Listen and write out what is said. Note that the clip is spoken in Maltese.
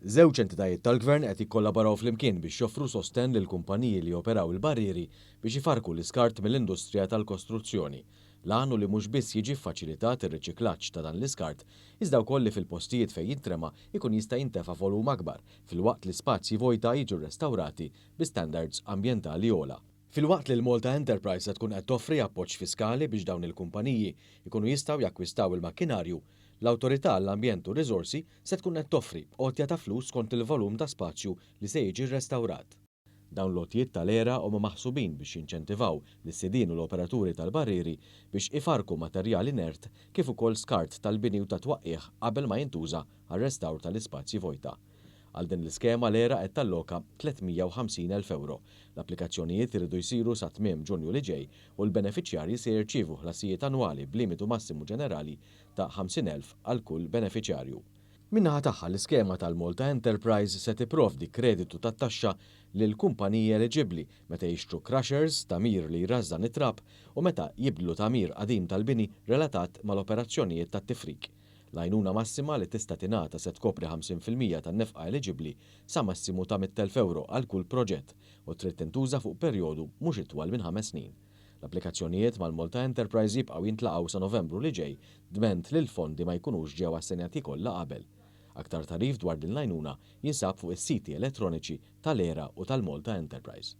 Żewġ entitajiet tal-Gvern qed jikkollaboraw flimkien biex joffru sostenn lil kumpaniji li operaw il-barrieri biex ifarku l-iskart mill-industrija tal-kostruzzjoni. L-għanu li mhux biss jiġi ffaċilitat ir-riċiklaġġ ta' dan l-iskart, iżda wkoll li fil-postijiet fejn jintrema ikun jista' jintefa' volum akbar filwaqt li spazji vojta jiġu rrestawrati bi standards ambjentali ogħla. Filwaqt li l-Malta Enterprise se tkun qed toffri appoġġ fiskali biex dawn il-kumpaniji ikunu jistgħu jakkwistaw il-makkinarju, l-Awtorità għall-Ambjent u r-Riżorsi se tkun qed toffri għotja ta' flus skont il-volum ta' spazju li se jiġi rrestawrat. Dawn l-għotjiet tal-era huma maħsubin biex jinċentivaw lis-sidien u l-operaturi tal-barrieri biex ifarku materjal inert kif ukoll skart tal-bini u ta' twaqqieħ qabel ma jintuża għar-restawr tal-ispazji vojta. Għal din l-iskema l-era qed talloka 350,000 euro. L-applikazzjonijiet iridu jsiru sa tmiem Ġunju li ġej u l-benefiċjarji se jirċievu ħlasijiet annwali b'limitu massimu ġenerali ta' 50,000 għal kull benefiċjarju. Min-naħa tagħha l-iskema tal-Malta Enterprise se tipprovdi kreditu tat-taxxa lil kumpaniji eliġibbli meta jixtru crushers tamir li jrażżan it-trab u meta jibdlu tamir qadim tal-bini relatat mal-operazzjonijiet tat-tifrik. L-għajnuna massima li tista' tingħata se tkopri 50% tan-nefqa eliġibbli sa massimu ta' 100,000 euro għal kull proġett u trid tintuża fuq perjodu mhux itwal minn 5 snin. L-applikazzjonijiet mal-Malta Enterprise jibqgħu jintlaqgħu sa Novembru li ġej dment li l-fondi ma jkunux ġew assenjati kollha qabel. Aktar tarif dwar din l-għajnuna jinsab fuq is-siti elettroniċi tal-ERA u tal-Malta Enterprise.